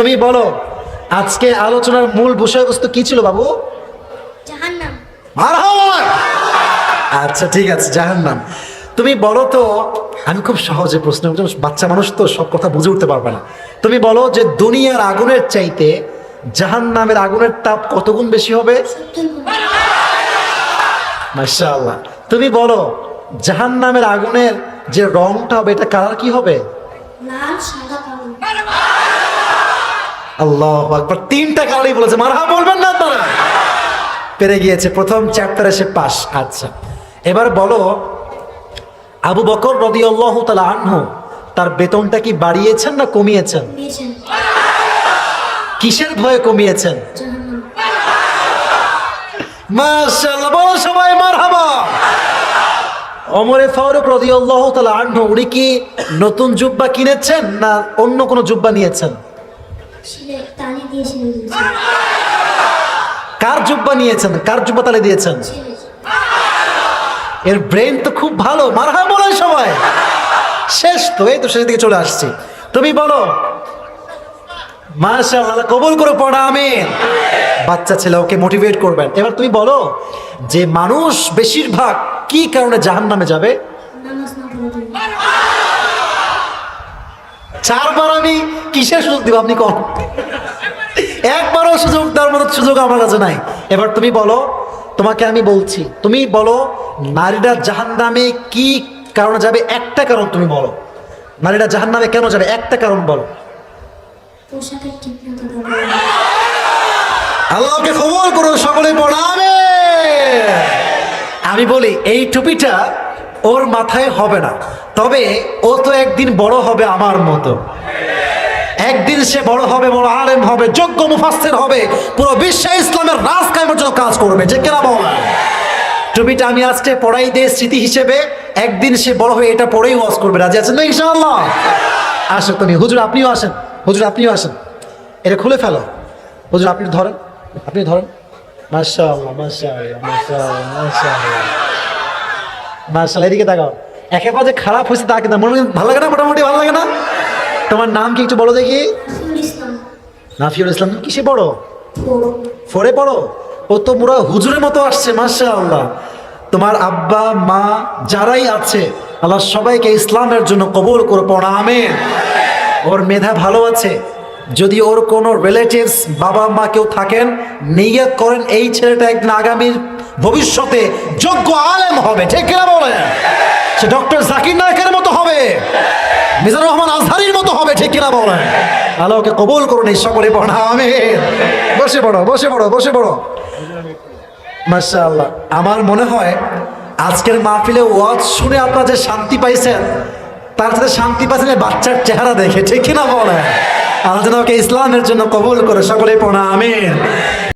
তুমি বলো আজকে আলোচনার মূল বিষয়বস্তু কি ছিল বাবু? জাহান্নাম। মারহাবা। আচ্ছা ঠিক আছে, জাহান্নাম। তুমি বলো তো, আমি খুব সহজে প্রশ্ন করছি, বাচ্চা মানুষ তো সব কথা বুঝে উঠতে পারবে না। তুমি বলো যে দুনিয়ার আগুনের চাইতে জাহান্নামের আগুনের তাপ কত গুণ বেশি হবে? 70 গুণ। মাশাআল্লাহ। তুমি বলো জাহান্নামের আগুনের যে রংটা হবে এটা কালার কি হবে? লাল, সাদা, কালো। আল্লাহু আকবার। তিনটা কালারই বলেছে, মারহাবা বলবেন না আপনারা? পেরে গিয়েছে, প্রথম চ্যাপ্টারে সে পাস। আচ্ছা এবার বলো, আবু বকর রাদিয়াল্লাহু তাআলা আনহু তার বেতনটা কি বাড়িয়েছেন না কমিয়েছেন? দিয়েছেন। কিসের ভয়ে কমিয়েছেন? জাহান্নাম। মাশাআল্লাহ, বলো সবাই মারহাবা। ওমর ফারুক রাদিয়াল্লাহু তাআলা আনহু উনি কি নতুন জুব্বা কিনেছেন না অন্য কোনো জুব্বা নিয়েছেন? ছিলে তালি দিয়েছিল। কার জুব্বা নিয়েছেন? কার জুব্বা তালে দিয়েছেন? ছিলে। এর ব্রেন তো খুব ভালো, মারহাবা বলেন সবাই। শেষ তো, এই তো শেষের দিকে চলে আসছি। তুমি বলো মাশাআল্লাহ, কবুল করে পড়া আমিন। বাচ্চা ছেলে, ওকে মোটিভেট করবেন। এবার তুমি বলো যে মানুষ বেশিরভাগ কি কারণে জাহান্নামে যাবে? নামাজ না পড়ার জন্য। চারবার আমি কিসের সুযোগ দিব? আপনি কম, একবারও সুযোগ দেওয়ার মতো সুযোগ আমার কাছে নাই। এবার তুমি বলো, তোমাকে আমি বলছি, তুমি বলো নারীরা জাহান্নামে কি কারণে যাবে? একটা কারণ তুমি বলো, নারীরা জাহান্নামে কেন যাবে? একটা কারণ বলো। পোশাকের ঠিক মতো ব্যবহার। আল্লাহকে কবুল করুন, সকলে পড়াবে। আমি বলি এই টুপিটা ওর মাথায় হবে না, তবে ও তো একদিন বড় হবে আমার মতো। একদিন সে বড় হবে, বড় আলেম হবে, যোগ্য মুফাসসির হবে, পুরো বিশ্বে ইসলামের রাজ কায়েমের জন্য কাজ করবে। যে কেনা বল, টুপিটা আমি আজকে পড়াই দিয়ে স্মৃতি হিসেবে, একদিন সে বড় হয়ে এটা পড়েই ওয়াজ করবে। রাজি আছেন তো ইনশাআল্লাহ? আসো তুমি, হুজুর আপনিও আসেন, হুজুর আপনিও আসেন, এটা খুলে ফেলো। হুজুর আপনি ধরেন, আপনি ধরেন। মাশাআল্লাহ মাশাআল্লাহ মাশাআল্লাহ মাশাআল্লাহ মাশাআল্লাহ। এদিকে তাকাও। একেবারে যে খারাপ হয়েছে তা কিন্তু মনে ভালো লাগে না? মোটামুটি ভালো লাগে না? তোমার নাম কি একটু বলো দেখি? নাফিউল ইসলাম। নাফিউল ইসলাম। তুমি কিসে পড়ো? বড়। ফোরে পড়ো? ও তো পুরো হুজুরের মতো আসছে, মাশাআল্লাহ। তোমার আব্বা মা যারাই আছে, আল্লাহ সবাইকে ইসলামের জন্য কবুল করে পড়া আমিন। ওর মেধা ভালো আছে। যদি ওর কোনো রিলেটিভস, বাবা মা কেউ থাকেন, নিয়ত করেন এই ছেলেটা একদিন আগামী ভবিষ্যতে যোগ্য আলেম হবে। ঠিক কিনা বলেন? সে ডক্টর জাকির নায়কের মতো হবে, মিজানুর রহমান আজহারির মতো হবে। ঠিক কিনা বলেন? আল্লাহকে কবুল করুন এই সকলে পড়া আমিন। বসে পড়ো, বসে পড়ো, বসে পড়ো। মাশাআল্লাহ। আমার মনে হয় আজকের মাহফিলে ওয়াজ শুনে আপনারা যে শান্তি পাইছেন, তার সাথে শান্তি পাইছেন এই বাচ্চার চেহারা দেখে। ঠিক কিনা বলেন? আল্লাহ যেন ওকে ইসলামের জন্য কবুল করে, সকলে পড়া আমিন।